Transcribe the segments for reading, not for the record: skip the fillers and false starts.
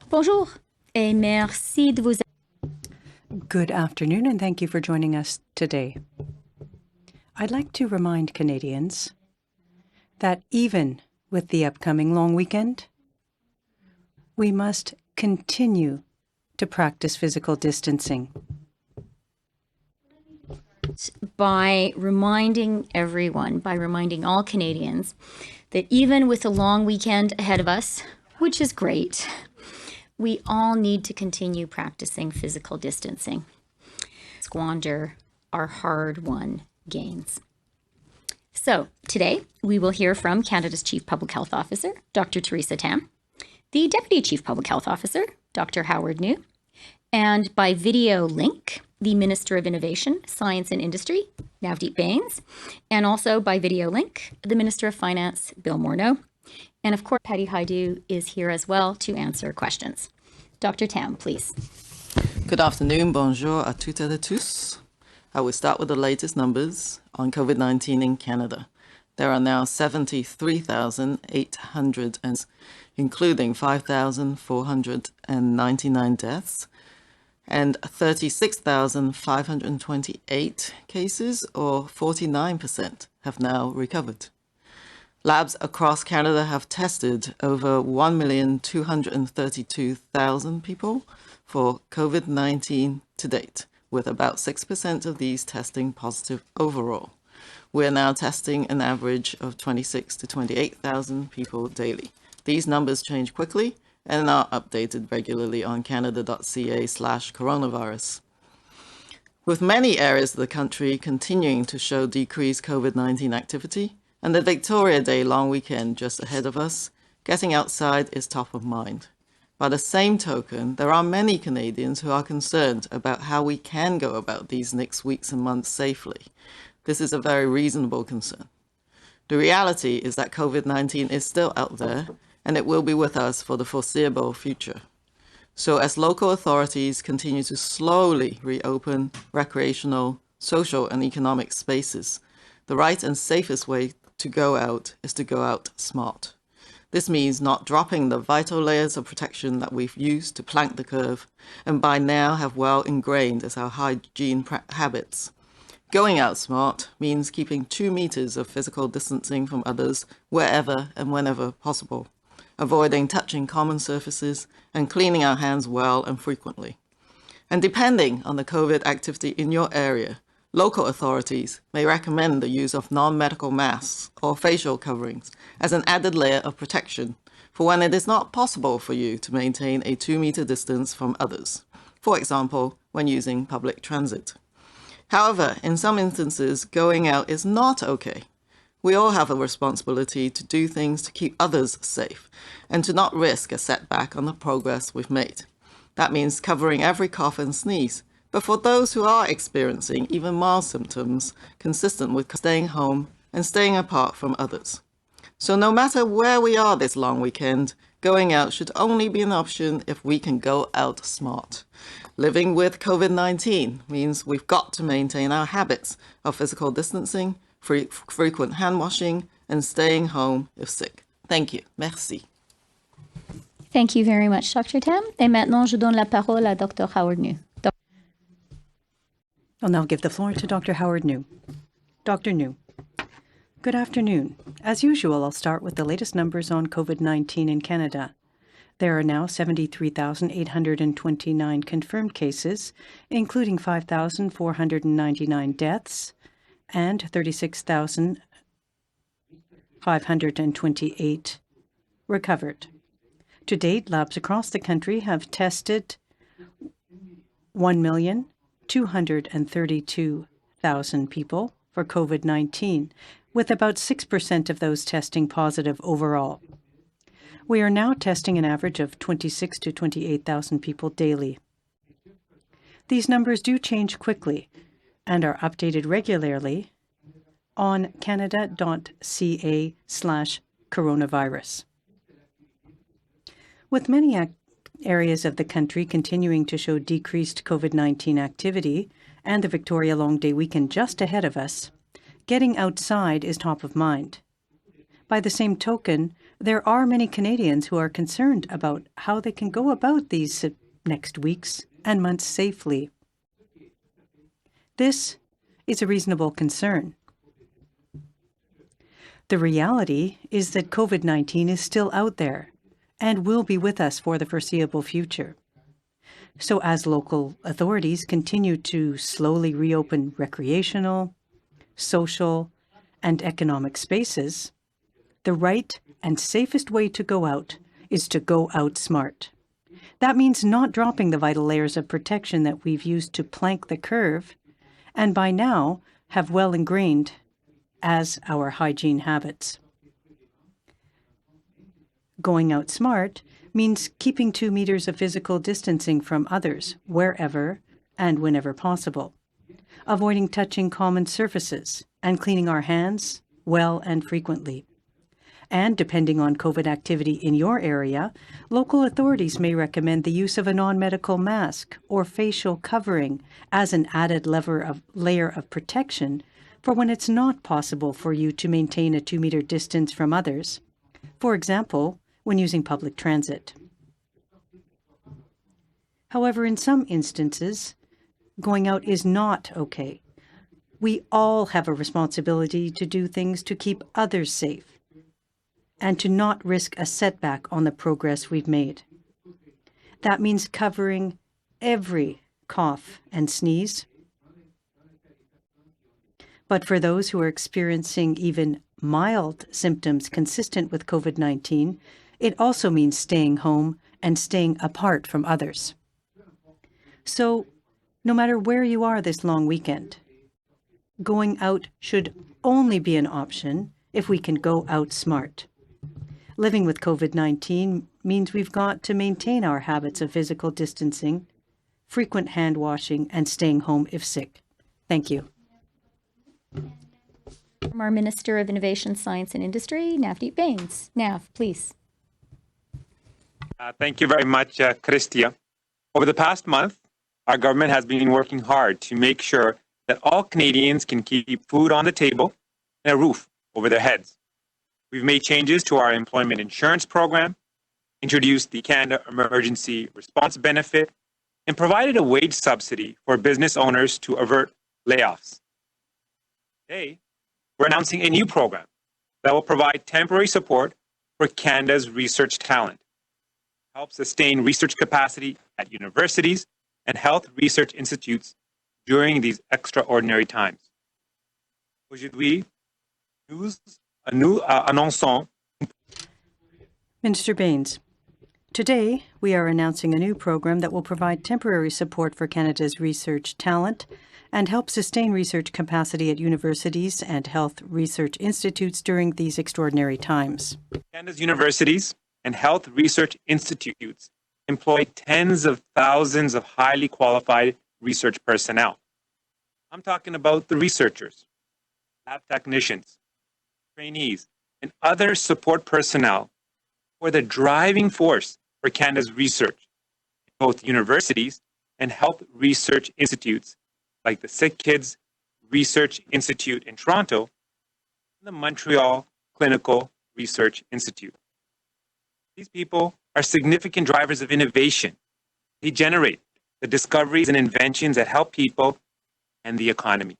Bonjour et merci de vous. Good afternoon, and thank you for joining us today. I'd like to remind Canadians that even with the upcoming long weekend, we must continue to practice physical distancing. By reminding all Canadians, that even with a long weekend ahead of us, which is great, we all need to continue practicing physical distancing. Squander our hard-won gains. So today we will hear from Canada's Chief Public Health Officer, Dr. Theresa Tam, the Deputy Chief Public Health Officer, Dr. Howard New, and by video link, the Minister of Innovation, Science and Industry, Navdeep Bains, and also by video link, the Minister of Finance, Bill Morneau. And of course, Patty Haidu is here as well to answer questions. Dr. Tam, please. Good afternoon, bonjour à toutes et à tous. I will start with the latest numbers on COVID-19 in Canada. There are now 73,800, including 5,499 deaths, and 36,528 cases, or 49%, have now recovered. Labs across Canada have tested over 1,232,000 people for COVID-19 to date, with about 6% of these testing positive overall. We're now testing an average of 26,000 to 28,000 people daily. These numbers change quickly and are updated regularly on canada.ca/coronavirus. With many areas of the country continuing to show decreased COVID-19 activity, and the Victoria Day long weekend just ahead of us, getting outside is top of mind. By the same token, there are many Canadians who are concerned about how we can go about these next weeks and months safely. This is a very reasonable concern. The reality is that COVID-19 is still out there, and it will be with us for the foreseeable future. So as local authorities continue to slowly reopen recreational, social, and economic spaces, the right and safest way to go out is to go out smart. This means not dropping the vital layers of protection that we've used to plank the curve and by now have well ingrained as our hygiene habits. Going out smart means keeping 2 meters of physical distancing from others wherever and whenever possible, avoiding touching common surfaces and cleaning our hands well and frequently. And depending on the COVID activity in your area, local authorities may recommend the use of non-medical masks or facial coverings as an added layer of protection for when it is not possible for you to maintain a 2-meter distance from others, for example, when using public transit. However, in some instances, going out is not okay. We all have a responsibility to do things to keep others safe and to not risk a setback on the progress we've made. That means covering every cough and sneeze. But for those who are experiencing even mild symptoms, consistent with staying home and staying apart from others. So no matter where we are this long weekend, going out should only be an option if we can go out smart. Living with COVID-19 means we've got to maintain our habits of physical distancing, frequent hand washing, and staying home if sick. Thank you. Merci. Thank you very much, Dr. Tam. Et maintenant, je donne la parole à Dr. Howard New. I'll now give the floor to Dr. Howard New. Dr. New. Good afternoon. As usual, I'll start with the latest numbers on COVID-19 in Canada. There are now 73,829 confirmed cases, including 5,499 deaths and 36,528 recovered. To date, labs across the country have tested 1,232,000 people for COVID-19, with about 6% of those testing positive overall. We are now testing an average of 26,000 to 28,000 people daily. These numbers do change quickly and are updated regularly on canada.ca/coronavirus. With many areas of the country continuing to show decreased COVID-19 activity and the Victoria Long Day weekend just ahead of us, getting outside is top of mind. By the same token, there are many Canadians who are concerned about how they can go about these next weeks and months safely. This is a reasonable concern. The reality is that COVID-19 is still out there and will be with us for the foreseeable future. So as local authorities continue to slowly reopen recreational, social, and economic spaces, the right and safest way to go out is to go out smart. That means not dropping the vital layers of protection that we've used to plank the curve and by now have well ingrained as our hygiene habits. Going out smart means keeping 2 meters of physical distancing from others wherever and whenever possible, avoiding touching common surfaces and cleaning our hands well and frequently. And depending on COVID activity in your area, local authorities may recommend the use of a non-medical mask or facial covering as an added layer of protection for when it's not possible for you to maintain a 2-meter distance from others, for example, when using public transit. However, in some instances, going out is not okay. We all have a responsibility to do things to keep others safe and to not risk a setback on the progress we've made. That means covering every cough and sneeze. But for those who are experiencing even mild symptoms consistent with COVID-19, it also means staying home and staying apart from others. So, no matter where you are this long weekend, going out should only be an option if we can go out smart. Living with COVID-19 means we've got to maintain our habits of physical distancing, frequent hand washing, and staying home if sick. Thank you. From our Minister of Innovation, Science and Industry, Navdeep Bains. Nav, please. Thank you very much, Christia. Over the past month, our government has been working hard to make sure that all Canadians can keep food on the table and a roof over their heads. We've made changes to our employment insurance program, introduced the Canada Emergency Response Benefit, and provided a wage subsidy for business owners to avert layoffs. Today, we're announcing a new program that will provide temporary support for Canada's research talent, help sustain research capacity at universities and health research institutes during these extraordinary times. Aujourd'hui, nous annonçons. Minister Bains, today we are announcing a new program that will provide temporary support for Canada's research talent and help sustain research capacity at universities and health research institutes during these extraordinary times. Canada's universities and health research institutes employ tens of thousands of highly qualified research personnel. I'm talking about the researchers, lab technicians, trainees, and other support personnel who are the driving force for Canada's research, both universities and health research institutes like the Sick Kids Research Institute in Toronto and the Montreal Clinical Research Institute. These people are significant drivers of innovation. They generate the discoveries and inventions that help people and the economy.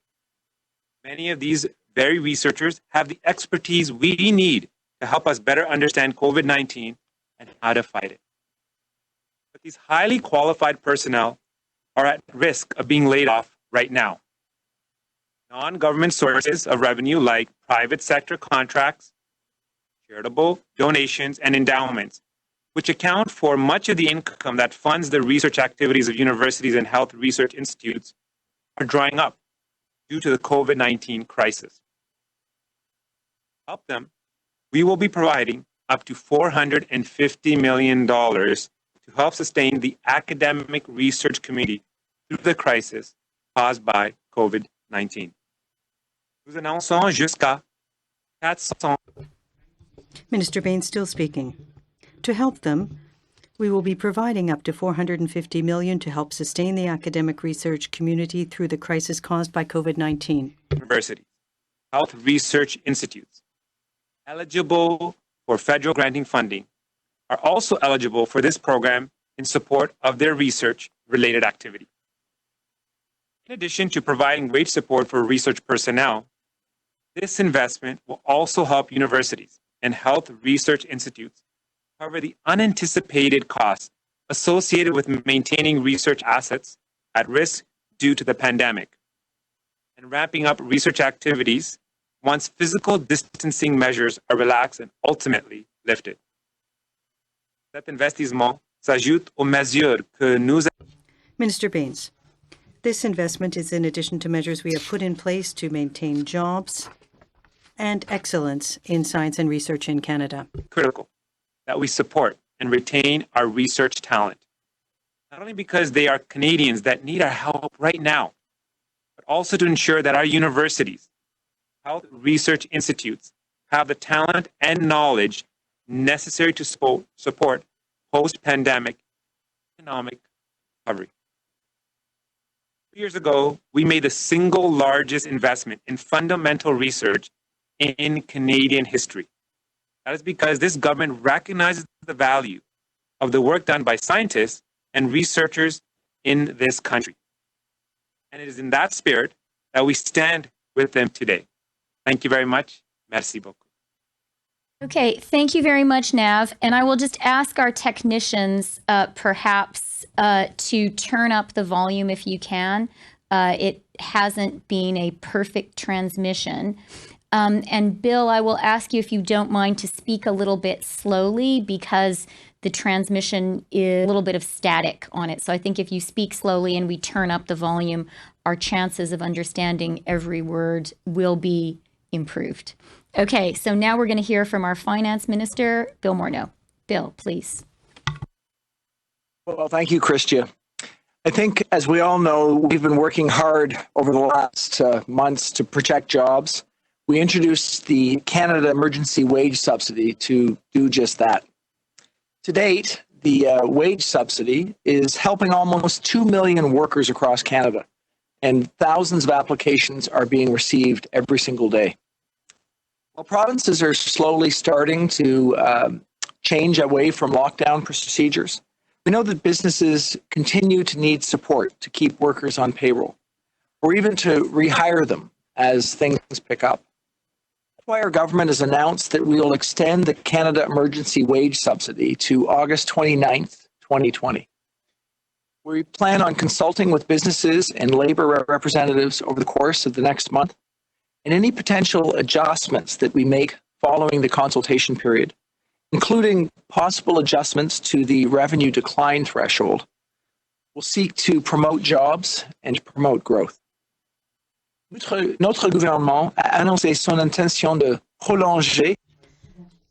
Many of these very researchers have the expertise we need to help us better understand COVID-19 and how to fight it. But these highly qualified personnel are at risk of being laid off right now. Non-government sources of revenue like private sector contracts, charitable donations, and endowments, which account for much of the income that funds the research activities of universities and health research institutes, are drying up due to the COVID-19 crisis. To help them, we will be providing up to $450 million to help sustain the academic research community through the crisis caused by COVID-19. Nous annonçons jusqu'à 400. Minister Bains still speaking. To help them, we will be providing up to $450 million to help sustain the academic research community through the crisis caused by COVID-19. Universities, health research institutes, eligible for federal granting funding are also eligible for this program in support of their research-related activity. In addition to providing wage support for research personnel, this investment will also help universities and health research institutes cover the unanticipated costs associated with maintaining research assets at risk due to the pandemic and ramping up research activities once physical distancing measures are relaxed and ultimately lifted. Cet investissement s'ajoute aux mesures que nous Minister Baines, this investment is in addition to measures we have put in place to maintain jobs and excellence in science and research in Canada. critical that we support and retain our research talent, not only because they are Canadians that need our help right now, but also to ensure that our universities, health research institutes have the talent and knowledge necessary to support post-pandemic economic recovery. 2 years ago, we made the single largest investment in fundamental research in Canadian history. That is because this government recognizes the value of the work done by scientists and researchers in this country. And it is in that spirit that we stand with them today. Thank you very much. Merci beaucoup. Okay, thank you very much, Nav. And I will just ask our technicians perhaps to turn up the volume if you can. It hasn't been a perfect transmission. And Bill, I will ask you if you don't mind to speak a little bit slowly because the transmission is a little bit of static on it. So I think if you speak slowly and we turn up the volume, our chances of understanding every word will be improved. Okay, so now we're going to hear from our Finance Minister, Bill Morneau. Bill, please. Well, thank you, Christia. I think, as we all know, we've been working hard over the last months to protect jobs. We introduced the Canada Emergency Wage Subsidy to do just that. To date, the wage subsidy is helping almost 2 million workers across Canada, and thousands of applications are being received every single day. While provinces are slowly starting to change away from lockdown procedures, we know that businesses continue to need support to keep workers on payroll, or even to rehire them as things pick up. That's why our government has announced that we will extend the Canada Emergency Wage Subsidy to August 29th, 2020. We plan on consulting with businesses and labor representatives over the course of the next month, and any potential adjustments that we make following the consultation period, including possible adjustments to the revenue decline threshold, will seek to promote jobs and promote growth. Notre gouvernement a annoncé son intention de prolonger.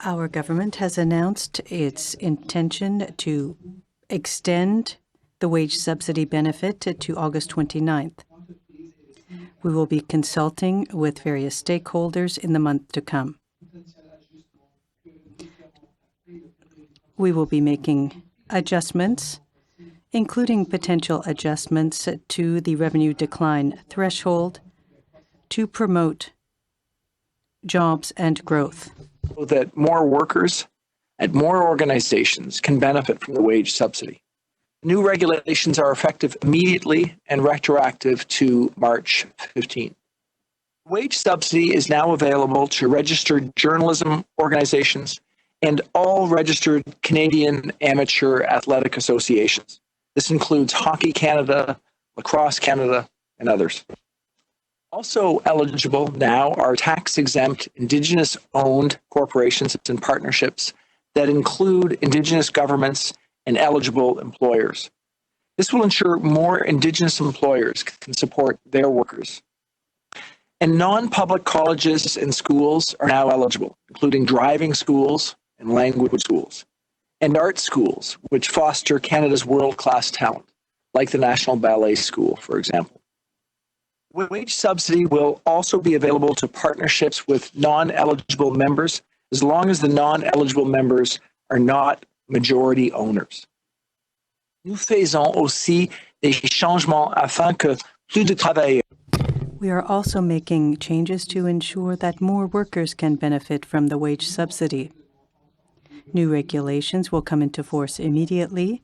Our government has announced its intention to extend the wage subsidy benefit to August 29th. We will be consulting with various stakeholders in the month to come. We will be making adjustments, including potential adjustments to the revenue decline threshold to promote jobs and growth. So that more workers at more organizations can benefit from the wage subsidy. New regulations are effective immediately and retroactive to March 15. Wage subsidy is now available to registered journalism organizations and all registered Canadian amateur athletic associations. This includes Hockey Canada, Lacrosse Canada, and others. Also eligible now are tax-exempt Indigenous-owned corporations and partnerships that include Indigenous governments and eligible employers. This will ensure more Indigenous employers can support their workers. And non-public colleges and schools are now eligible, including driving schools and language schools, and art schools, which foster Canada's world-class talent, like the National Ballet School, for example. Wage subsidy will also be available to partnerships with non-eligible members, as long as the non-eligible members are not majority owners. Nous faisons aussi des changements afin que plus de travailleurs. We are also making changes to ensure that more workers can benefit from the wage subsidy. New regulations will come into force immediately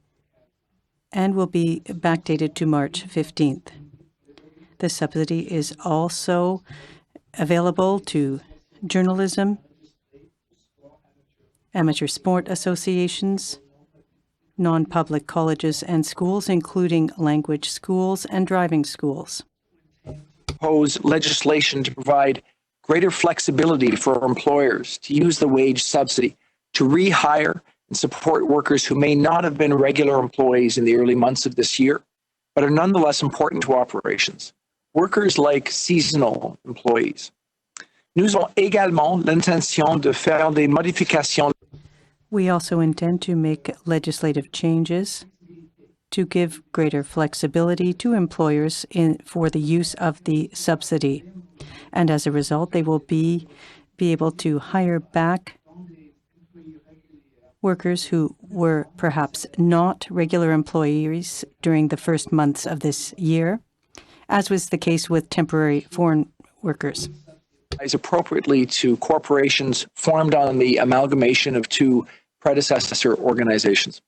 and will be backdated to March 15th. The subsidy is also available to journalism, amateur sport associations, non-public colleges and schools, including language schools and driving schools. Propose legislation to provide greater flexibility for employers to use the wage subsidy to rehire and support workers who may not have been regular employees in the early months of this year, but are nonetheless important to operations. Workers like seasonal employees. Nous avons également l'intention de faire des modifications. We also intend to make legislative changes to give greater flexibility to employers for the use of the subsidy. And as a result, they will be able to hire back workers who were perhaps not regular employees during the first months of this year, as was the case with temporary foreign workers. Appropriately to corporations formed on the amalgamation of two predecessor organizations.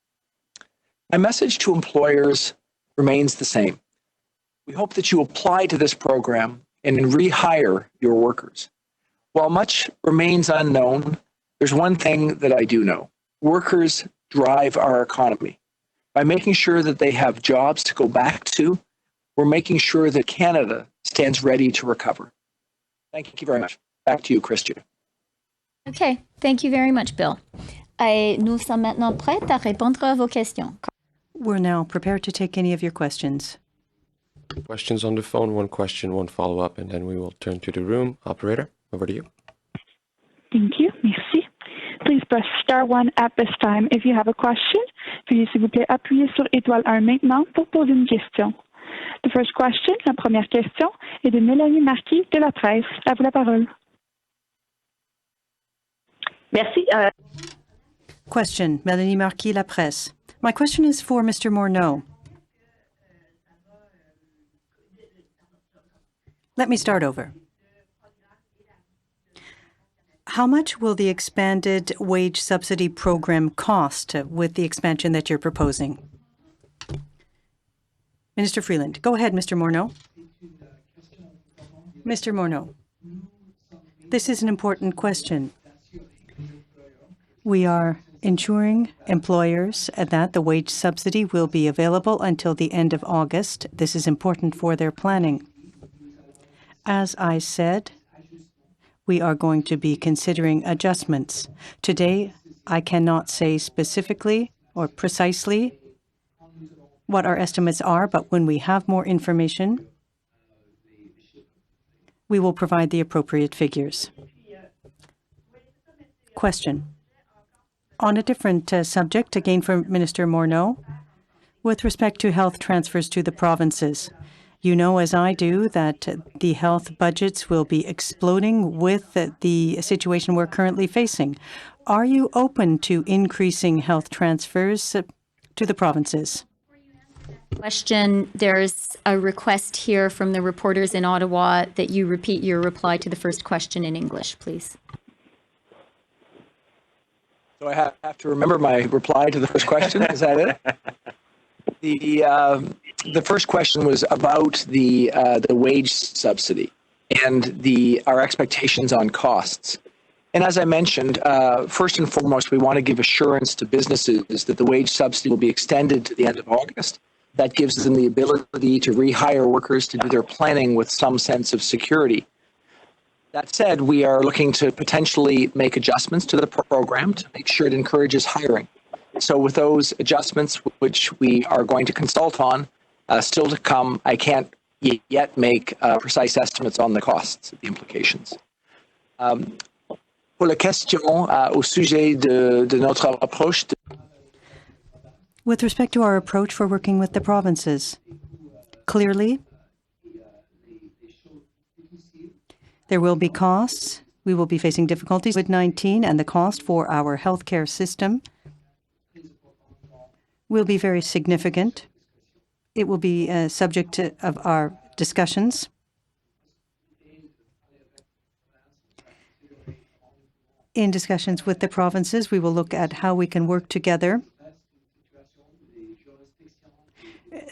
My message to employers remains the same. We hope that you apply to this program and rehire your workers. While much remains unknown, there's one thing that I do know. Workers drive our economy. By making sure that they have jobs to go back to, we're making sure that Canada stands ready to recover. Thank you very much. Back to you, Christian. Okay, thank you very much, Bill. Nous sommes maintenant prêts à répondre à vos questions. We're now prepared to take any of your questions. Questions on the phone, one question, one follow-up, and then we will turn to the room. Operator, over to you. Thank you. Merci. Please press star 1 at this time if you have a question. Veuillez s'il vous plaît appuyer sur étoile 1 maintenant pour poser une question. The first question, la première question, est de Mélanie Marquis de la Presse. À vous la parole. Merci. Question, Mélanie Marquis, La Presse. My question is for Mr. Morneau. Let me start over. How much will the expanded wage subsidy program cost with the expansion that you're proposing? Minister Freeland. Go ahead, Mr. Morneau. Mr. Morneau, this is an important question. We are ensuring employers that the wage subsidy will be available until the end of August. This is important for their planning. As I said, we are going to be considering adjustments. Today, I cannot say specifically or precisely what our estimates are, but when we have more information, we will provide the appropriate figures. Question. On a different subject, again from Minister Morneau, with respect to health transfers to the provinces. You know, as I do, that the health budgets will be exploding with the situation we're currently facing. Are you open to increasing health transfers to the provinces? Question. There's a request here from the reporters in Ottawa that you repeat your reply to the first question in English, please. So I have to remember my reply to the first question. Is that it? The first question was about the wage subsidy and our expectations on costs. And as I mentioned, first and foremost, we want to give assurance to businesses that the wage subsidy will be extended to the end of August. That gives them the ability to rehire workers to do their planning with some sense of security. That said, we are looking to potentially make adjustments to the program to make sure it encourages hiring. So with those adjustments, which we are going to consult on, still to come, I can't yet make precise estimates on the costs, the implications. Pour la question au sujet de notre approche. With respect to our approach for working with the provinces, clearly, there will be costs. We will be facing difficulties with COVID-19, and the cost for our healthcare system will be very significant. It will be subject of our discussions. In discussions with the provinces, we will look at how we can work together.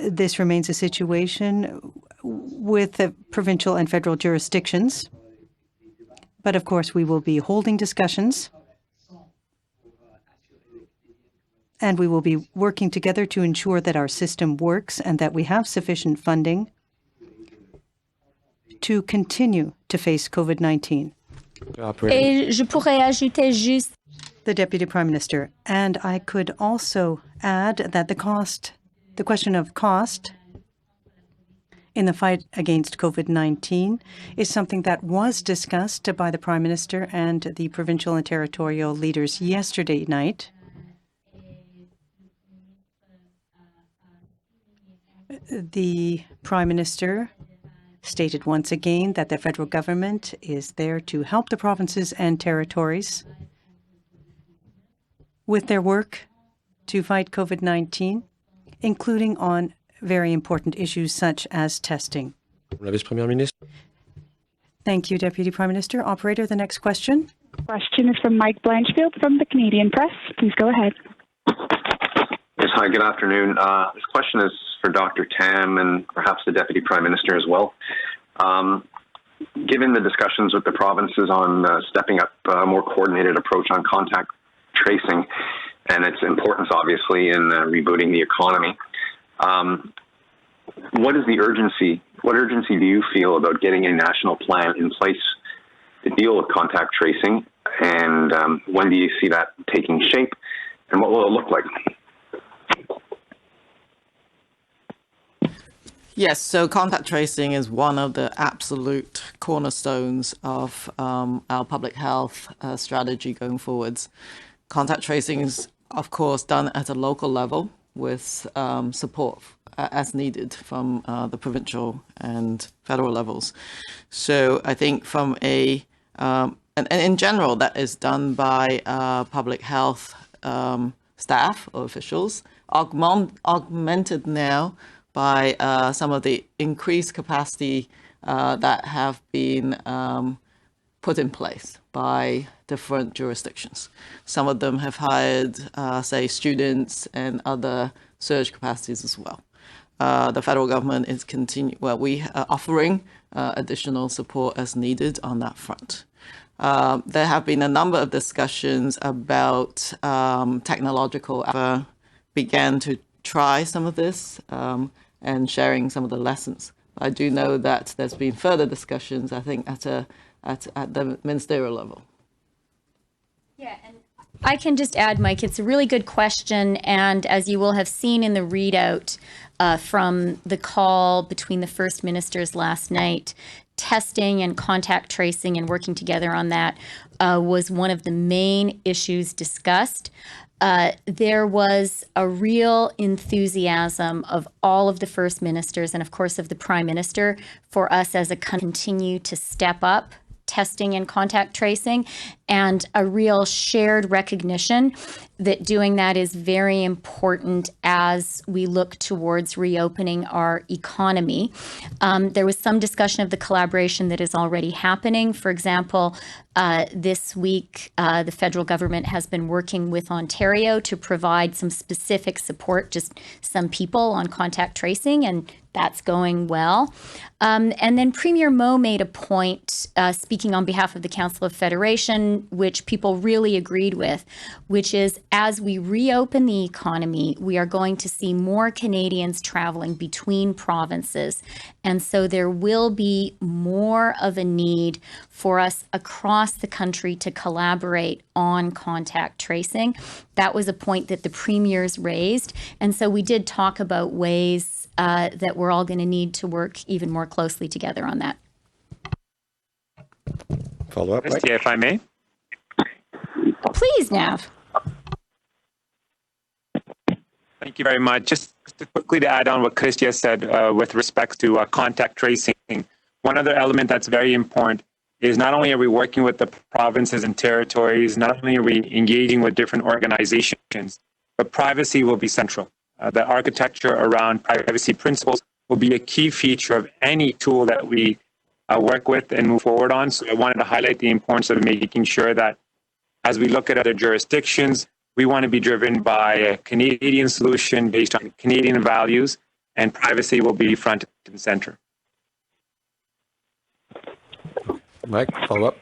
This remains a situation with the provincial and federal jurisdictions. But of course, we will be holding discussions, and we will be working together to ensure that our system works and that we have sufficient funding to continue to face COVID-19. Et je pourrais ajouter juste The Deputy Prime Minister. And I could also add that the question of cost in the fight against COVID-19 is something that was discussed by the Prime Minister and the provincial and territorial leaders yesterday night. The Prime Minister stated once again that the federal government is there to help the provinces and territories with their work to fight COVID-19, including on very important issues such as testing. La Vice-Première Ministre. Thank you, Deputy Prime Minister. Operator, the next question. Question is from Mike Blanchfield from the Canadian Press. Please go ahead. Yes, hi, good afternoon. This question is for Dr. Tam and perhaps the Deputy Prime Minister as well. Given the discussions with the provinces on stepping up a more coordinated approach on contact tracing and its importance, obviously, in rebooting the economy, what is the urgency? What urgency do you feel about getting a national plan in place to deal with contact tracing? And when do you see that taking shape? And what will it look like? Yes, so contact tracing is one of the absolute cornerstones of our public health strategy going forwards. Contact tracing is, of course, done at a local level with support as needed from the provincial and federal levels. So I think from and in general, that is done by public health staff or officials, augmented now by some of the increased capacity that have been put in place by different jurisdictions. Some of them have hired, say, students and other surge capacities as well. The federal government is we are offering additional support as needed on that front. There have been a number of discussions about technological began to try some of this and sharing some of the lessons. I do know that there's been further discussions, I think, at the ministerial level. Yeah, and I can just add, Mike, it's a really good question. And as you will have seen in the readout from the call between the First Ministers last night, testing and contact tracing and working together on that was one of the main issues discussed. There was a real enthusiasm of all of the First Ministers and, of course, of the Prime Minister for us as a country to continue to step up testing and contact tracing, and a real shared recognition that doing that is very important as we look towards reopening our economy. There was some discussion of the collaboration that is already happening. For example, this week, the federal government has been working with Ontario to provide some specific support, just some people on contact tracing, and that's going well. And then Premier Morneau made a point, speaking on behalf of the Council of Federation, which people really agreed with, which is as we reopen the economy, we are going to see more Canadians traveling between provinces. And so there will be more of a need for us across the country to collaborate on contact tracing. That was a point that the premiers raised. And so we did talk about ways that we're all going to need to work even more closely together on that. Follow up, Mike? If I may. Please, Nav. Thank you very much. Just quickly to add on what Christia said with respect to contact tracing, one other element that's very important is not only are we working with the provinces and territories, not only are we engaging with different organizations, but privacy will be central. The architecture around privacy principles will be a key feature of any tool that we work with and move forward on. So I wanted to highlight the importance of making sure that As we look at other jurisdictions, we want to be driven by a Canadian solution based on Canadian values, and privacy will be front and center. Mike, follow up.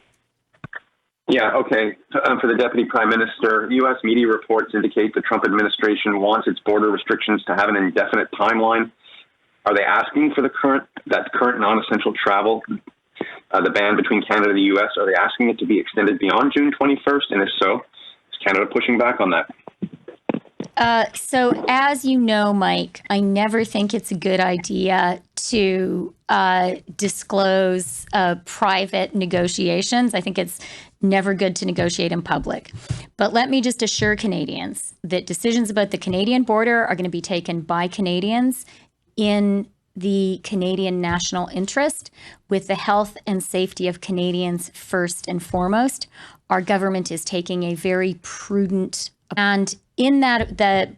Yeah, okay. For the Deputy Prime Minister, U.S. media reports indicate the Trump administration wants its border restrictions to have an indefinite timeline. Are they asking for current non-essential travel, the ban between Canada and the U.S., are they asking it to be extended beyond June 21st? And if so, is Canada pushing back on that? So as you know, Mike, I never think it's a good idea to disclose private negotiations. I think it's never good to negotiate in public. But let me just assure Canadians that decisions about the Canadian border are going to be taken by Canadians in the Canadian national interest, with the health and safety of Canadians first and foremost. Our government is taking a very prudent, and in that, the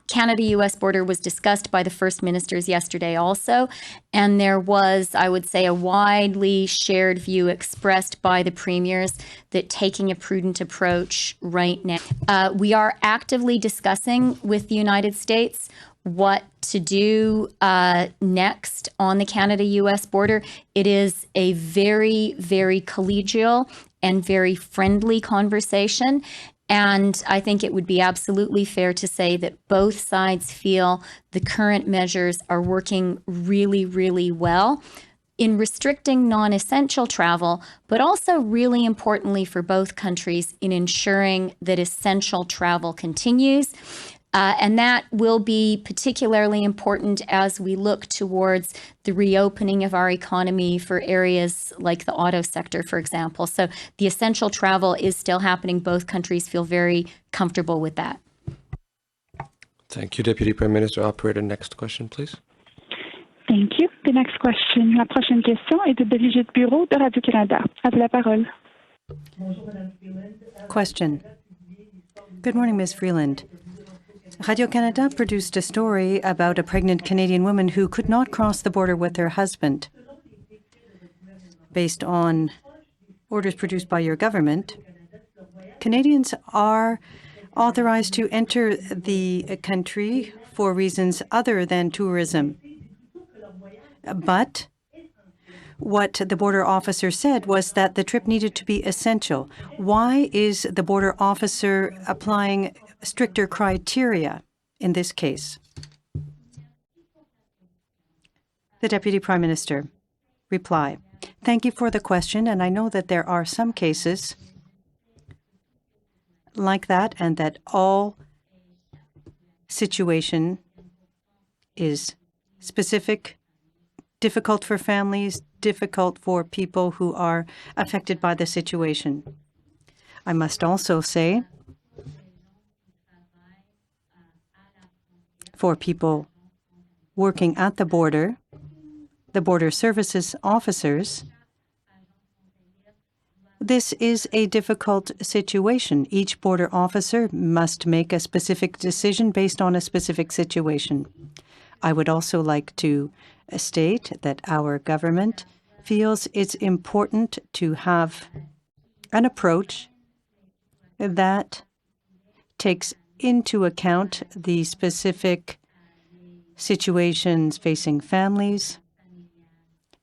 Canada-US border was discussed by the First Ministers yesterday also, and there was, I would say, a widely shared view expressed by the premiers that taking a prudent approach right now. We are actively discussing with the United States what to do next on the Canada-US border. It is a very, very collegial and very friendly conversation. And I think it would be absolutely fair to say that both sides feel the current measures are working really, really well in restricting non-essential travel, but also really importantly for both countries in ensuring that essential travel continues. And that will be particularly important as we look towards the reopening of our economy for areas like the auto sector, for example. So the essential travel is still happening. Both countries feel very comfortable with that. Thank you, Deputy Prime Minister. Operator, next question, please. Thank you. The next question. La prochaine question est de Brigitte Bureau de Radio-Canada. À vous la parole. Question. Good morning, Ms. Freeland. Radio-Canada produced a story about a pregnant Canadian woman who could not cross the border with her husband. Based on orders produced by your government, Canadians are authorized to enter the country for reasons other than tourism. But what the border officer said was that the trip needed to be essential. Why is the border officer applying stricter criteria in this case? The Deputy Prime Minister. Reply. Thank you for the question, and I know that there are some cases like that, and that all situation is specific, difficult for families, difficult for people who are affected by the situation. I must also say, for people working at the border services officers, this is a difficult situation. Each border officer must make a specific decision based on a specific situation. I would also like to state that our government feels it's important to have an approach that takes into account the specific situations facing families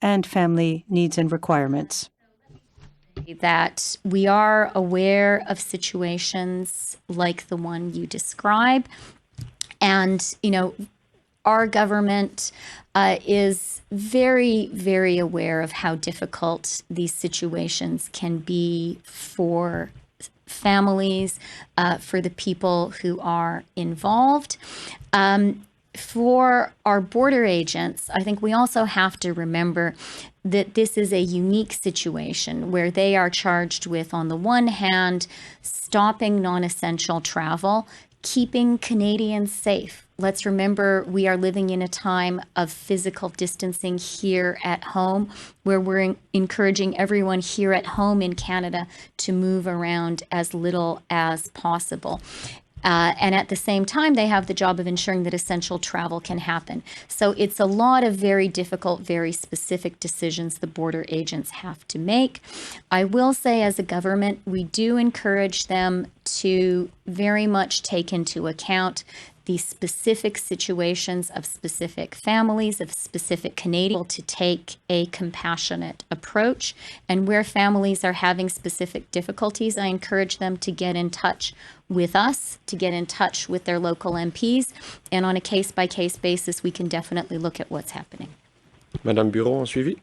and family needs and requirements. That we are aware of situations like the one you describe. And, our government is very, very aware of how difficult these situations can be for families, for the people who are involved. For our border agents, I think we also have to remember that this is a unique situation where they are charged with, on the one hand, stopping non-essential travel, keeping Canadians safe. Let's remember we are living in a time of physical distancing here at home, where we're encouraging everyone here at home in Canada to move around as little as possible. And at the same time, they have the job of ensuring that essential travel can happen. So it's a lot of very difficult, very specific decisions the border agents have to make. I will say, as a government, we do encourage them to very much take into account the specific situations of specific families, of specific Canadians, to take a compassionate approach. And where families are having specific difficulties, I encourage them to get in touch with us, to get in touch with their local MPs. And on a case-by-case basis, we can definitely look at what's happening. Madame Bureau, en suivi.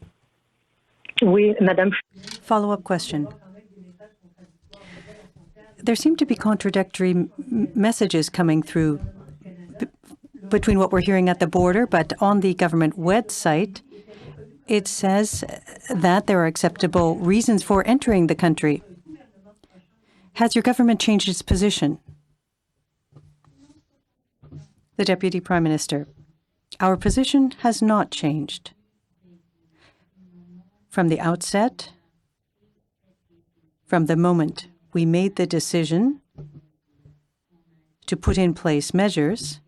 Oui, Madame. Follow-up question. There seem to be contradictory messages coming through between what we're hearing at the border, but on the government website, it says that there are acceptable reasons for entering the country. Has your government changed its position? The Deputy Prime Minister. Our position has not changed. From the outset, from the moment we made the decision to put in place measures,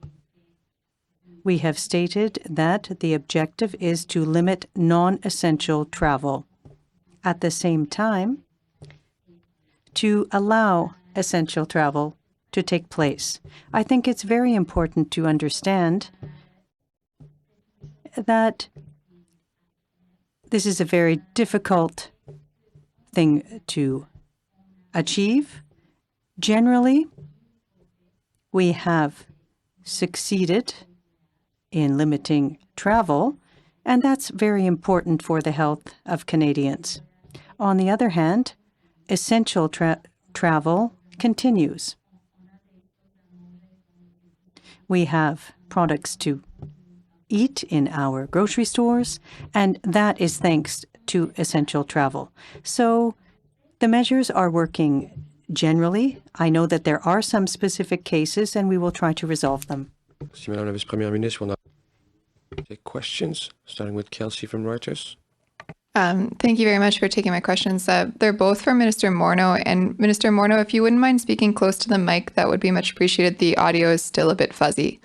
we have stated that the objective is to limit non-essential travel. At the same time, to allow essential travel to take place. I think it's very important to understand that this is a very difficult thing to achieve. Generally, we have succeeded in limiting travel, and that's very important for the health of Canadians. On the other hand, essential travel continues. We have products to eat in our grocery stores, and that is thanks to essential travel. So the measures are working generally. I know that there are some specific cases, and we will try to resolve them. Si Madame la Vice-Première Ministre, we'll now take questions, starting with Kelsey from Reuters. Thank you very much for taking my questions. They're both for Minister Morneau. And Minister Morneau, if you wouldn't mind speaking close to the mic, that would be much appreciated. The audio is still a bit fuzzy.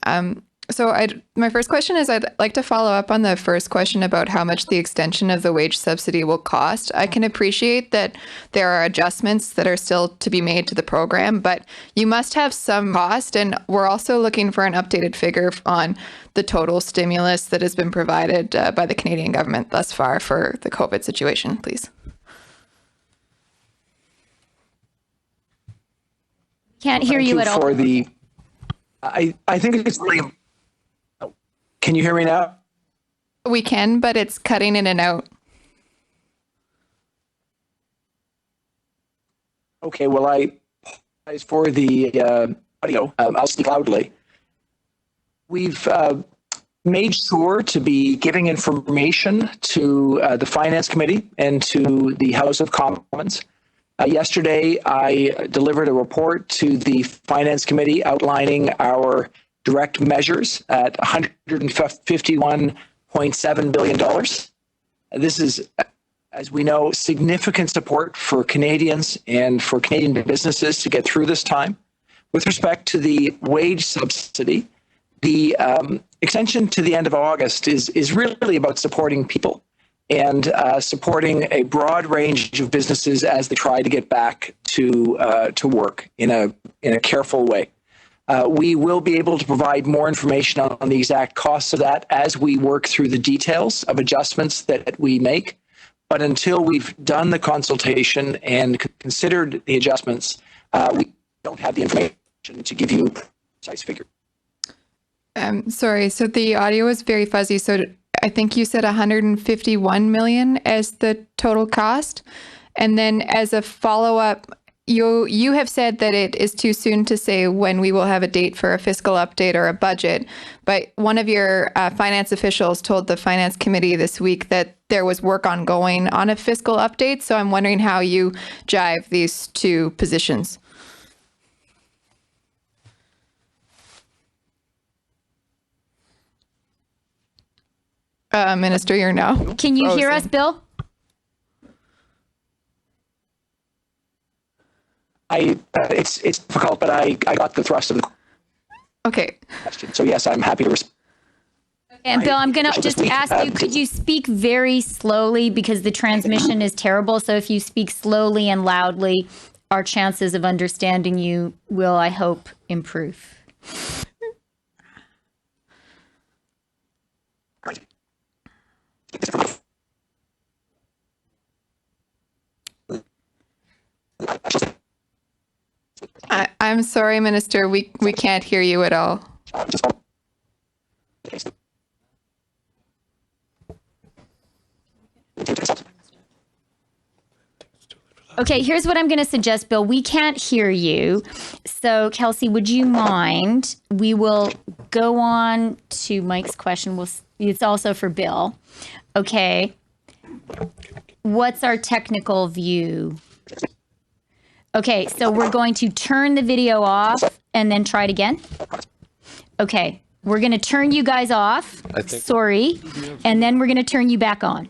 My first question is, I'd like to follow up on the first question about how much the extension of the wage subsidy will cost. I can appreciate that there are adjustments that are still to be made to the program, but you must have some cost. And we're also looking for an updated figure on the total stimulus that has been provided by the Canadian government thus far for the COVID situation, please. Can't hear you at all. For the, I think it's really. Can you hear me now? We can, but it's cutting in and out. Okay, well, I apologize for the audio. I'll speak loudly. We've made sure to be giving information to the Finance Committee and to the House of Commons. Yesterday, I delivered a report to the Finance Committee outlining our direct measures at $151.7 billion. This is, as we know, significant support for Canadians and for Canadian businesses to get through this time. With respect to the wage subsidy, the extension to the end of August is really about supporting people and supporting a broad range of businesses as they try to get back to work in a careful way. We will be able to provide more information on the exact costs of that as we work through the details of adjustments that we make. But until we've done the consultation and considered the adjustments, we don't have the information to give you a precise figure. Sorry, so the audio is very fuzzy. So I think you said 151 million as the total cost. And then as a follow-up, you have said that it is too soon to say when we will have a date for a fiscal update or a budget. But one of your finance officials told the Finance Committee this week that there was work ongoing on a fiscal update. So I'm wondering how you jive these two positions. Minister, you're now. Can you hear us, Bill? It's difficult, but I got the thrust of the Okay. question. So yes, I'm happy to respond. And Bill, I'm going to just ask you, could you speak very slowly because the transmission is terrible? So if you speak slowly and loudly, our chances of understanding you will, I hope, improve. I'm sorry, Minister. We can't hear you at all. Okay, here's what I'm going to suggest, Bill. We can't hear you. So, Kelsey, would you mind? We will go on to Mike's question. It's also for Bill. Okay. What's our technical view? Okay, so we're going to turn the video off and then try it again. Okay, we're going to turn you guys off. Sorry. And then we're going to turn you back on.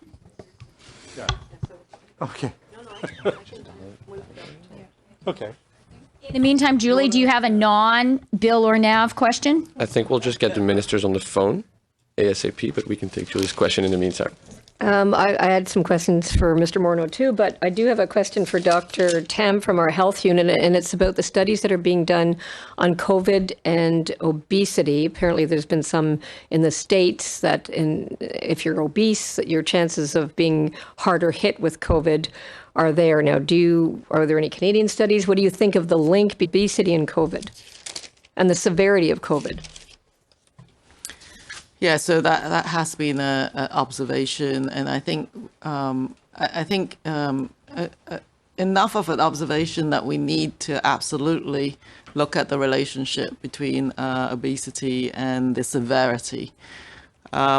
Okay. Okay. In the meantime, Julie, do you have a non-Bill or Nav question? I think we'll just get the ministers on the phone ASAP, but we can take Julie's question in the meantime. I had some questions for Mr. Morneau too, but I do have a question for Dr. Tam from our health unit, and it's about the studies that are being done on COVID and obesity. Apparently there's been some in the States that if you're obese, your chances of being harder hit with COVID are there. Now, are there any Canadian studies? What do you think of the link between obesity and COVID and the severity of COVID? Yeah, so that has been an observation, and I think enough of an observation that we need to absolutely look at the relationship between obesity and the severity.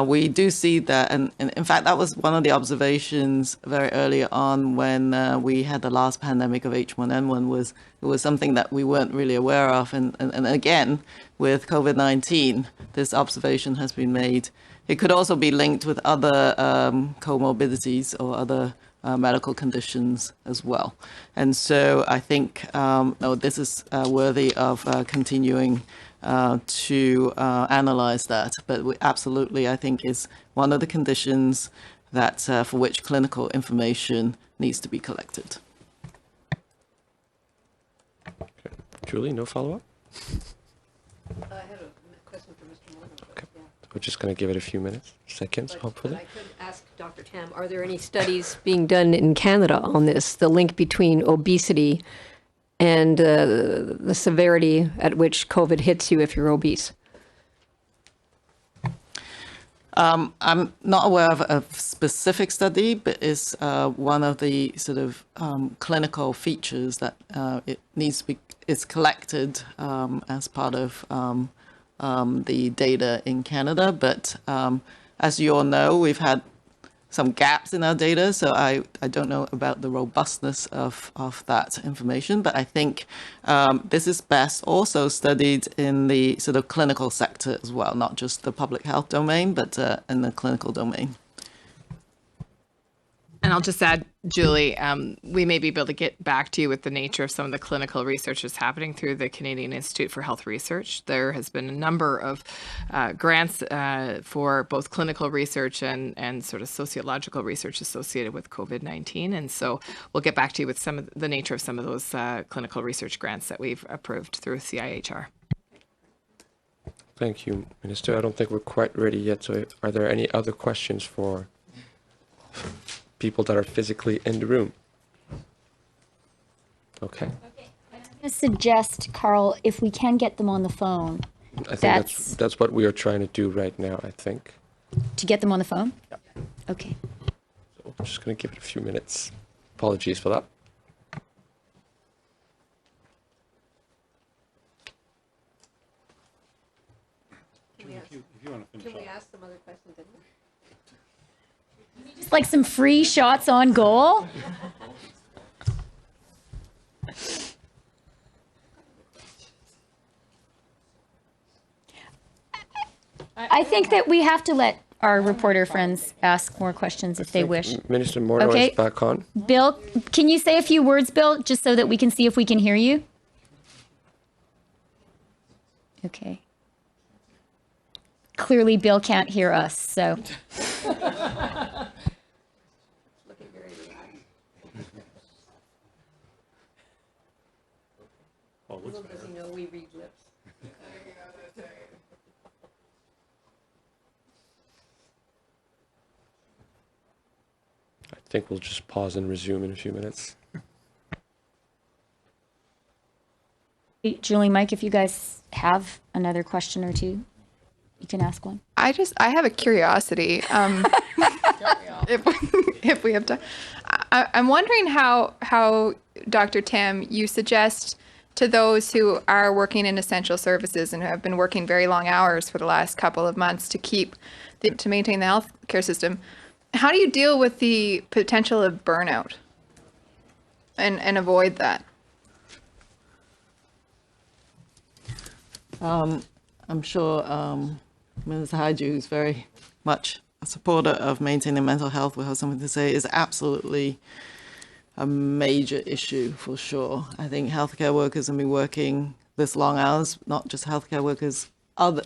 We do see that, and in fact, that was one of the observations very early on when we had the last pandemic of H1N1. It was something that we weren't really aware of, and again, with COVID-19, this observation has been made. It could also be linked with other comorbidities or other medical conditions as well. And so I think this is worthy of continuing to analyze that. But absolutely, I think, is one of the conditions that for which clinical information needs to be collected. Okay. Julie, no follow-up? I have a question for Mr. Morneau. Okay. We're just going to give it a few seconds, hopefully. But I could ask Dr. Tam, are there any studies being done in Canada on this, the link between obesity and the severity at which COVID hits you if you're obese? I'm not aware of a specific study, but it's one of the sort of clinical features that it needs to be is collected as part of the data in Canada. But as you all know, we've had some gaps in our data, so I don't know about the robustness of that information, but I think this is best also studied in the sort of clinical sector as well, not just the public health domain, but in the clinical domain. And I'll just add, Julie, we may be able to get back to you with the nature of some of the clinical research that's happening through the Canadian Institute for Health Research. There has been a number of grants for both clinical research and sort of sociological research associated with COVID-19. And so we'll get back to you with some of the nature of some of those clinical research grants that we've approved through CIHR. Thank you, Minister. I don't think we're quite ready yet. So are there any other questions for people that are physically in the room? Okay. I'm going to suggest, Carl, if we can get them on the phone. I think that's what we are trying to do right now, I think. To get them on the phone? Yeah. Okay. So I'm just going to give it a few minutes. Apologies for that. Can we ask some other questions? Just like some free shots on goal. I think that we have to let our reporter friends ask more questions if they wish. Minister Morneau Okay. is back on. Bill, can you say a few words, Bill, just so that we can see if we can hear you? Okay. Clearly, Bill can't hear us, so. I think we'll just pause and resume in a few minutes. Julie, Mike, if you guys have another question or two, you can ask one. I have a curiosity. If we have time, I'm wondering how Dr. Tam, you suggest to those who are working in essential services and have been working very long hours for the last couple of months to maintain the healthcare system. How do you deal with the potential of burnout and avoid that? I'm sure Ms. Haiju, who's very much a supporter of maintaining mental health, will have something to say. Is absolutely a major issue for sure. I think healthcare workers have been working this long hours, not just healthcare workers,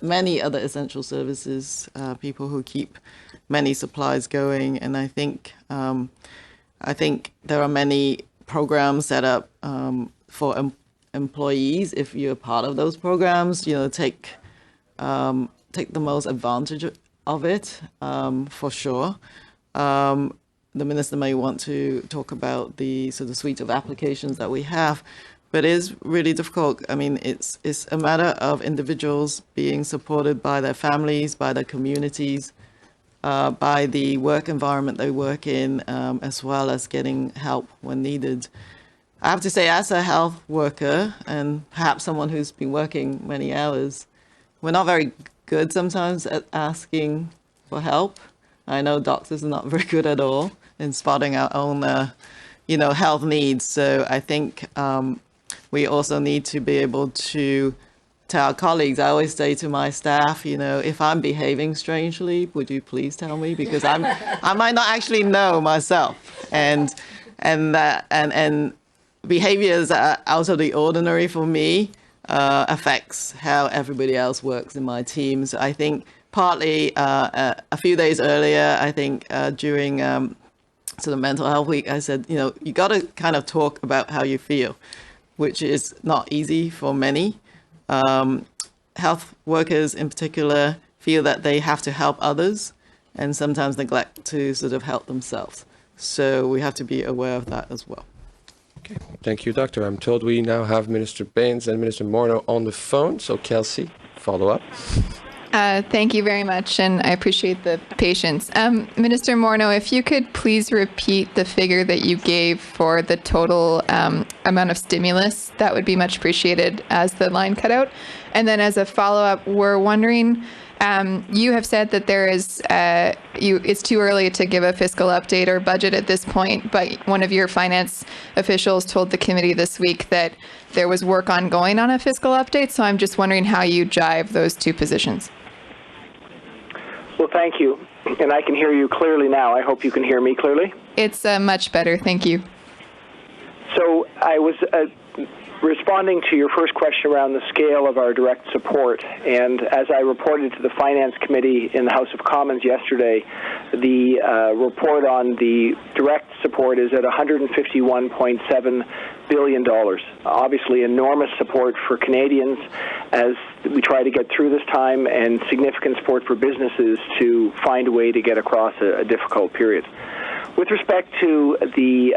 many other essential services, people who keep many supplies going. And I think there are many programs set up for employees. If you're part of those programs, take the most advantage of it, for sure. The minister may want to talk about the sort of suite of applications that we have, but it is really difficult. I mean, it's a matter of individuals being supported by their families, by their communities, by the work environment they work in, as well as getting help when needed. I have to say, as a health worker and perhaps someone who's been working many hours, we're not very good sometimes at asking for help. I know doctors are not very good at all in spotting our own, health needs. So I think we also need to be able to tell our colleagues. I always say to my staff, if I'm behaving strangely, would you please tell me? Because I might not actually know myself. And behaviors that are out of the ordinary for me affects how everybody else works in my team. So I think partly a few days earlier, I think during sort of mental health week, I said, you got to kind of talk about how you feel, which is not easy for many. Health workers in particular feel that they have to help others and sometimes neglect to sort of help themselves. So we have to be aware of that as well. Okay, thank you, Doctor. I'm told we now have Minister Baines and Minister Morneau on the phone. So Kelsey, follow up. Thank you very much, and I appreciate the patience. Minister Morneau, if you could please repeat the figure that you gave for the total amount of stimulus, that would be much appreciated as the line cut out. And then as a follow-up, we're wondering, you have said that there is, it's too early to give a fiscal update or budget at this point, but one of your finance officials told the committee this week that there was work ongoing on a fiscal update. So I'm just wondering how you jive those two positions. Well, thank you. And I can hear you clearly now. I hope you can hear me clearly. It's much better. Thank you. So I was responding to your first question around the scale of our direct support. And as I reported to the Finance Committee in the House of Commons yesterday, the report on the direct support is at $151.7 billion. Obviously, enormous support for Canadians as we try to get through this time, and significant support for businesses to find a way to get across a difficult period. With respect to the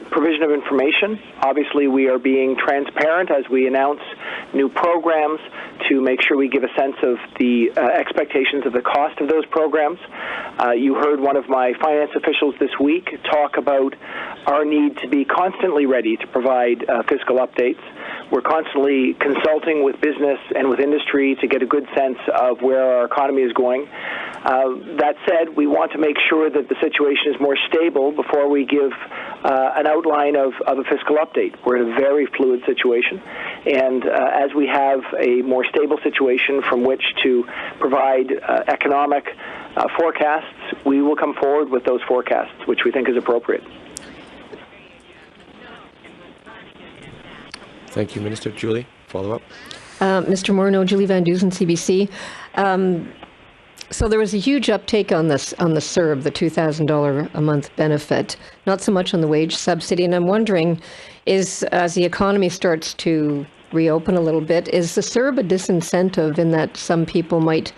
provision of information, obviously we are being transparent as we announce new programs to make sure we give a sense of the expectations of the cost of those programs. You heard one of my finance officials this week talk about our need to be constantly ready to provide fiscal updates. We're constantly consulting with business and with industry to get a good sense of where our economy is going. That said, we want to make sure that the situation is more stable before we give an outline of a fiscal update. We're in a very fluid situation, and as we have a more stable situation from which to provide economic forecasts, we will come forward with those forecasts, which we think is appropriate. Thank you, Minister. Julie, follow up. Mr. Morneau, Julie Van Dusen, CBC. So there was a huge uptake on the CERB, the $2,000 a month benefit, not so much on the wage subsidy. And I'm wondering, as the economy starts to reopen a little bit, is the CERB a disincentive in that some people might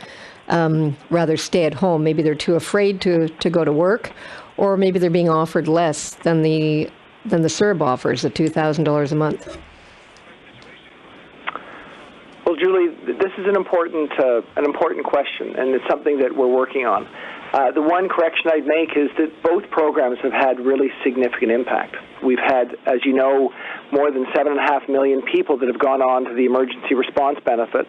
rather stay at home? Maybe they're too afraid to go to work, or maybe they're being offered less than the CERB offers, the $2,000 a month. Well, Julie, this is an important question, and it's something that we're working on. The one correction I'd make is that both programs have had really significant impact. We've had, as you know, more than 7.5 million people that have gone on to the emergency response benefit,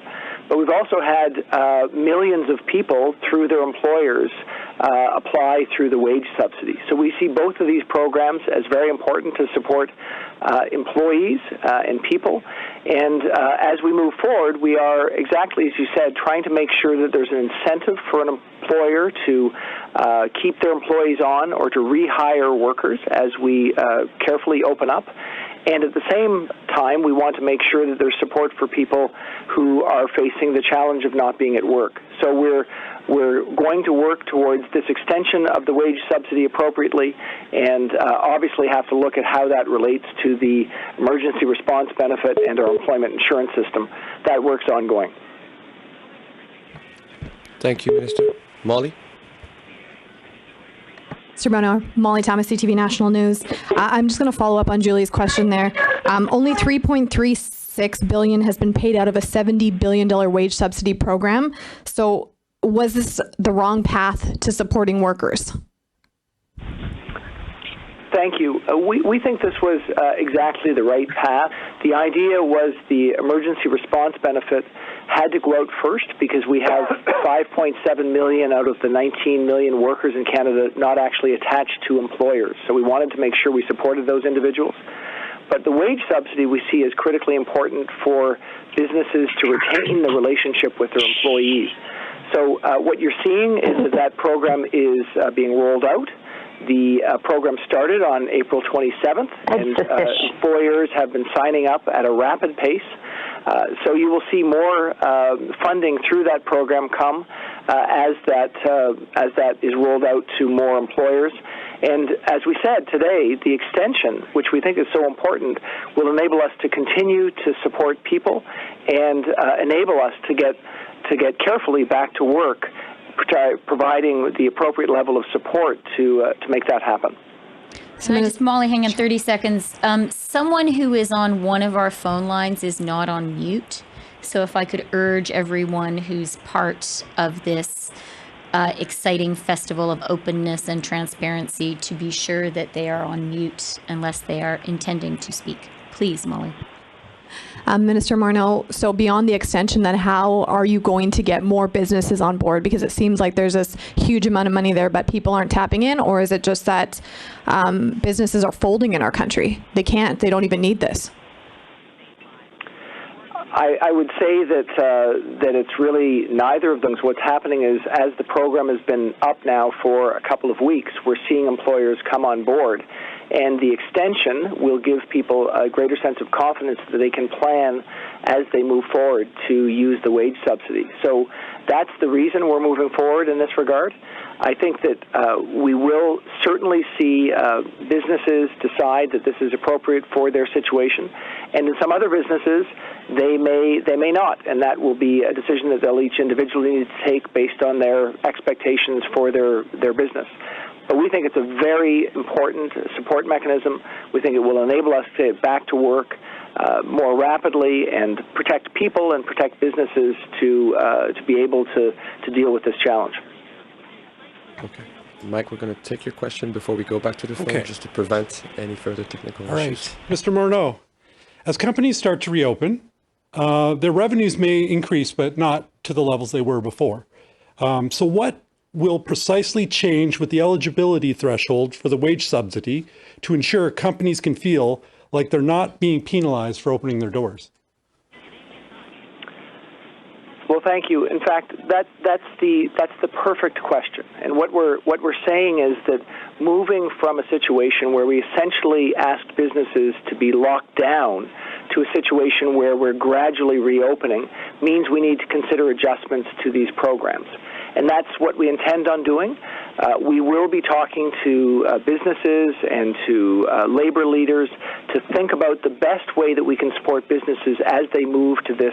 but we've also had millions of people through their employers apply through the wage subsidy. So we see both of these programs as very important to support employees and people. And as we move forward, we are, exactly as you said, trying to make sure that there's an incentive for an employer to keep their employees on or to rehire workers as we carefully open up. And at the same time, we want to make sure that there's support for people who are facing the challenge of not being at work. So we're going to work towards this extension of the wage subsidy appropriately, and obviously have to look at how that relates to the emergency response benefit and our employment insurance system. That work's ongoing. Thank you, Minister. Molly? Mr. Morneau, Molly Thomas, CTV National News. I'm just going to follow up on Julie's question there. Only $3.36 billion has been paid out of a $70 billion wage subsidy program. So was this the wrong path to supporting workers? Thank you. We think this was exactly the right path. The idea was the emergency response benefit had to go out first because we have 5.7 million out of the 19 million workers in Canada not actually attached to employers. So we wanted to make sure we supported those individuals. But the wage subsidy we see as critically important for businesses to retain the relationship with their employees. So what you're seeing is that program is being rolled out. The program started on April 27th, and employers have been signing up at a rapid pace. So you will see more funding through that program come as that is rolled out to more employers. And as we said today, the extension, which we think is so important, will enable us to continue to support people and enable us to get carefully back to work, providing the appropriate level of support to make that happen. Molly, hang on 30 seconds. Someone who is on one of our phone lines is not on mute. So if I could urge everyone who's part of this exciting festival of openness and transparency to be sure that they are on mute unless they are intending to speak. Please, Molly. Minister Morneau, so beyond the extension, then how are you going to get more businesses on board? Because it seems like there's this huge amount of money there, but people aren't tapping in, or is it just that businesses are folding in our country? They don't even need this. I would say that it's really neither of them. So what's happening is, as the program has been up now for a couple of weeks, we're seeing employers come on board. And the extension will give people a greater sense of confidence that they can plan as they move forward to use the wage subsidy. So that's the reason we're moving forward in this regard. I think that we will certainly see businesses decide that this is appropriate for their situation. And in some other businesses, they may not, and that will be a decision that they'll each individually need to take based on their expectations for their business. But we think it's a very important support mechanism. We think it will enable us to get back to work more rapidly and protect people and protect businesses to be able to deal with this challenge. Okay. Mike, we're going to take your question before we go back to the phone, just to prevent any further technical issues. All right. Mr. Morneau, as companies start to reopen, their revenues may increase, but not to the levels they were before. So what will precisely change with the eligibility threshold for the wage subsidy to ensure companies can feel like they're not being penalized for opening their doors? Well, thank you. In fact, that's the perfect question. And what we're saying is that moving from a situation where we essentially asked businesses to be locked down to a situation where we're gradually reopening means we need to consider adjustments to these programs. And that's what we intend on doing. We will be talking to businesses and to labor leaders to think about the best way that we can support businesses as they move to this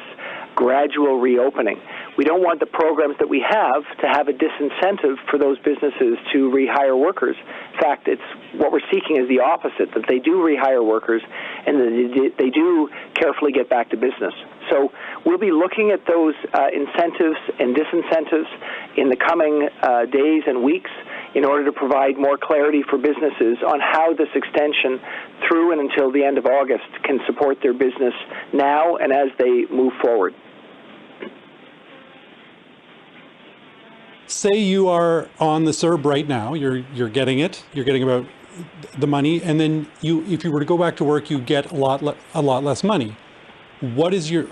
gradual reopening. We don't want the programs that we have to have a disincentive for those businesses to rehire workers. In fact, it's what we're seeking is the opposite, that they do rehire workers and that they do carefully get back to business. So we'll be looking at those incentives and disincentives in the coming days and weeks in order to provide more clarity for businesses on how this extension through and until the end of August can support their business now and as they move forward. Say you are on the CERB right now, you're getting it, you're getting about the money, and then if you were to go back to work, you get a lot less money. What is your,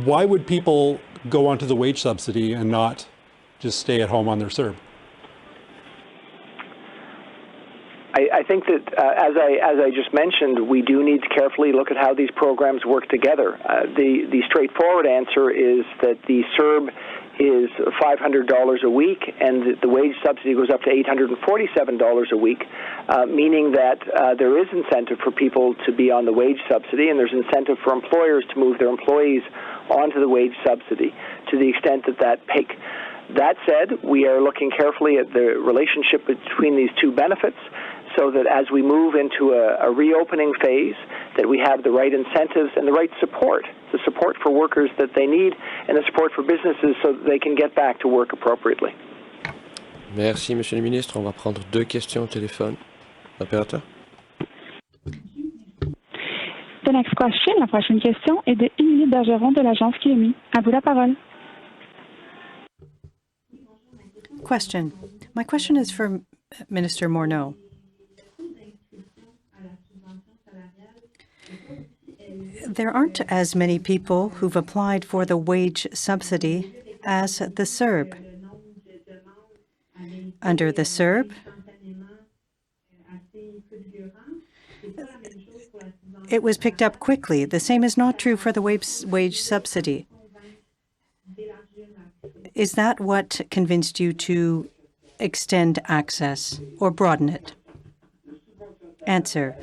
why would people go onto the wage subsidy and not just stay at home on their CERB? I think that, as I just mentioned, we do need to carefully look at how these programs work together. The straightforward answer is that the CERB is $500 a week, and the wage subsidy goes up to $847 a week, meaning that there is incentive for people to be on the wage subsidy, and there's incentive for employers to move their employees onto the wage subsidy to the extent that peak. That said, we are looking carefully at the relationship between these two benefits so that as we move into a reopening phase, that we have the right incentives and the right support, the support for workers that they need and the support for businesses so that they can get back to work appropriately. Merci, Monsieur le Ministre. On va prendre 2 questions au téléphone. Opérateur. The next question, la prochaine question, est de Émilie Bergeron de l'agence QMI. À vous la parole. Question. My question is for Minister Morneau. There aren't as many people who've applied for the wage subsidy as the CERB. Under the CERB, it was picked up quickly. The same is not true for the wage subsidy. Is that what convinced you to extend access or broaden it? Answer.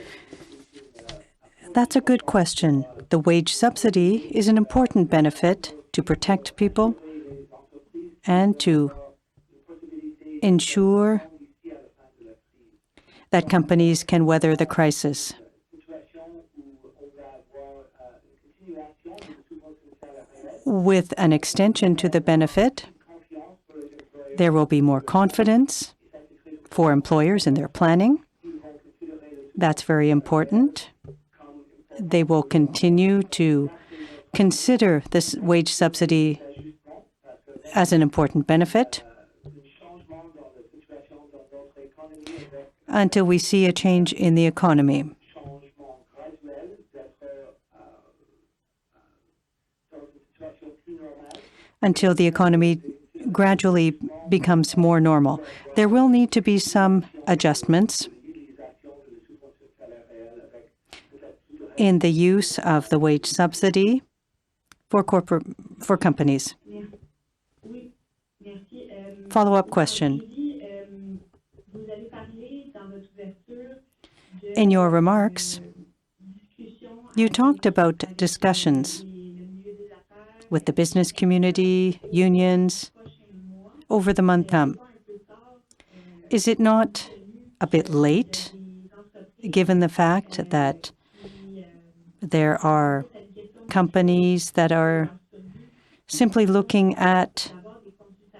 That's a good question. The wage subsidy is an important benefit to protect people and to ensure that companies can weather the crisis. With an extension to the benefit, there will be more confidence for employers in their planning. That's very important. They will continue to consider this wage subsidy as an important benefit until we see a change in the economy. Until the economy gradually becomes more normal. There will need to be some adjustments in the use of the wage subsidy for companies. Follow-up question. In your remarks, you talked about discussions with the business community, unions, over the month. Is it not a bit late, given the fact that there are companies that are simply looking at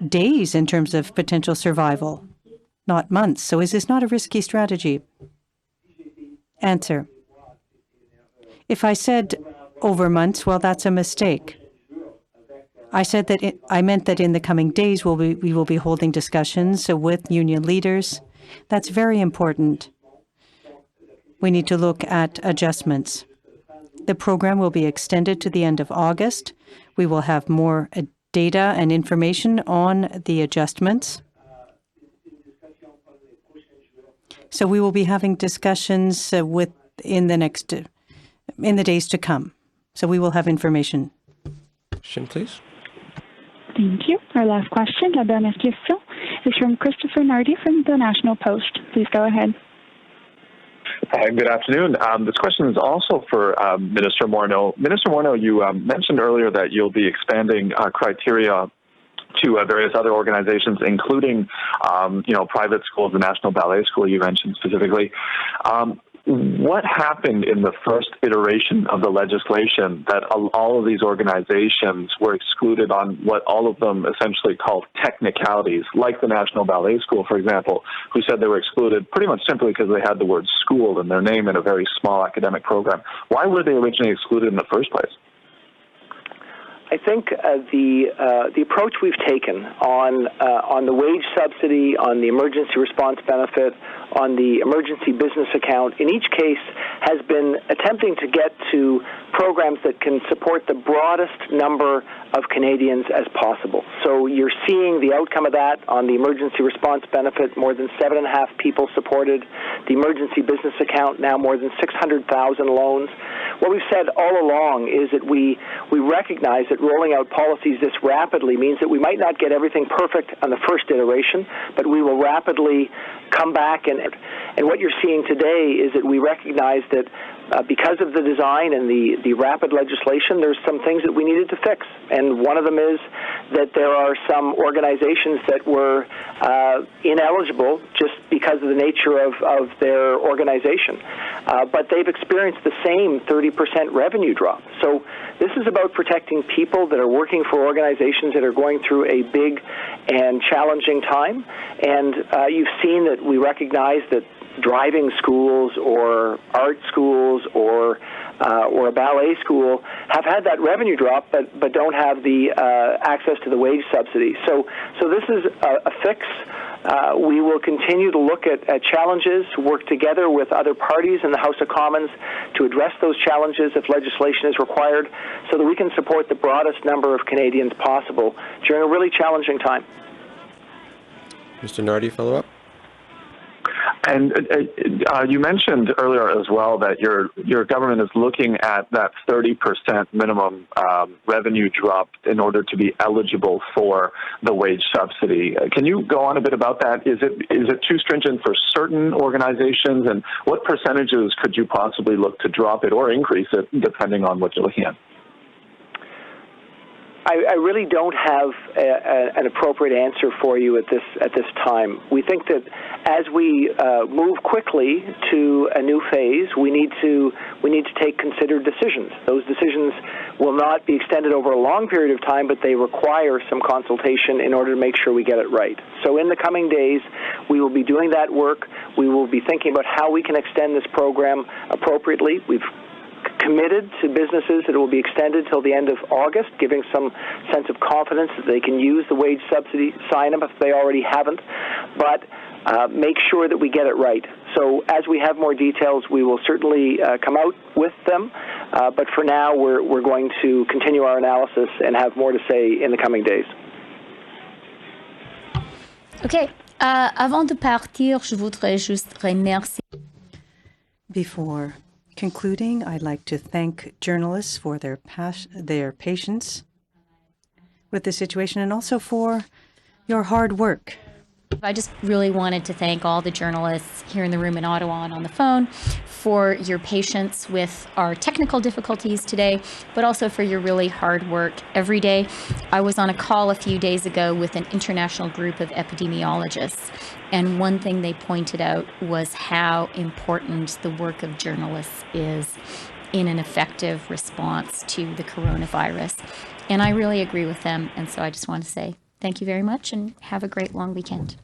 days in terms of potential survival, not months? So is this not a risky strategy? Answer. If I said over months, well, that's a mistake. I meant that in the coming days we will be holding discussions with union leaders. That's very important. We need to look at adjustments. The program will be extended to the end of August. We will have more data and information on the adjustments. So we will be having discussions in the days to come. So we will have information. Question, please. Thank you. Our last question, la dernière question, is from Christopher Nardi from the National Post. Please go ahead. Good afternoon. This question is also for Minister Morneau. Minister Morneau, you mentioned earlier that you'll be expanding criteria to various other organizations, including, private schools, the National Ballet School you mentioned specifically. What happened in the first iteration of the legislation that all of these organizations were excluded on what all of them essentially called technicalities, like the National Ballet School, for example, who said they were excluded pretty much simply because they had the word school in their name in a very small academic program? Why were they originally excluded in the first place? I think the approach we've taken on the wage subsidy, on the emergency response benefit, on the emergency business account, in each case has been attempting to get to programs that can support the broadest number of Canadians as possible. So you're seeing the outcome of that on the emergency response benefit, more than 7.5 people supported. The emergency business account, now more than 600,000 loans. What we've said all along is that we recognize that rolling out policies this rapidly means that we might not get everything perfect on the first iteration, but we will rapidly come back. And what you're seeing today is that we recognize that because of the design and the rapid legislation, there's some things that we needed to fix. And one of them is that there are some organizations that were ineligible just because of the nature of their organization. But they've experienced the same 30% revenue drop. So this is about protecting people that are working for organizations that are going through a big and challenging time. And you've seen that we recognize that driving schools or art schools or a ballet school have had that revenue drop, but don't have the access to the wage subsidy. So this is a fix. We will continue to look at challenges, work together with other parties in the House of Commons to address those challenges if legislation is required, so that we can support the broadest number of Canadians possible during a really challenging time. Mr. Nardi, follow up. And you mentioned earlier as well that your government is looking at that 30% minimum revenue drop in order to be eligible for the wage subsidy. Can you go on a bit about that? Is it too stringent for certain organizations, and what percentages could you possibly look to drop it or increase it depending on what you're looking at? I really don't have an appropriate answer for you at this time. We think that as we move quickly to a new phase, we need to take considered decisions. Those decisions will not be extended over a long period of time, but they require some consultation in order to make sure we get it right. So in the coming days, we will be doing that work. We will be thinking about how we can extend this program appropriately. We've committed to businesses that it will be extended till the end of August, giving some sense of confidence that they can use the wage subsidy, sign them if they already haven't, but make sure that we get it right. So as we have more details, we will certainly come out with them, but for now we're going to continue our analysis and have more to say in the coming days. OK. Avant de partir, je voudrais juste remercier. Before concluding, I'd like to thank journalists for their patience with the situation and also for your hard work. I just really wanted to thank all the journalists here in the room in Ottawa and on the phone for your patience with our technical difficulties today, but also for your really hard work every day. I was on a call a few days ago with an international group of epidemiologists, and one thing they pointed out was how important the work of journalists is in an effective response to the coronavirus. And I really agree with them, and so I just want to say thank you very much and have a great long weekend.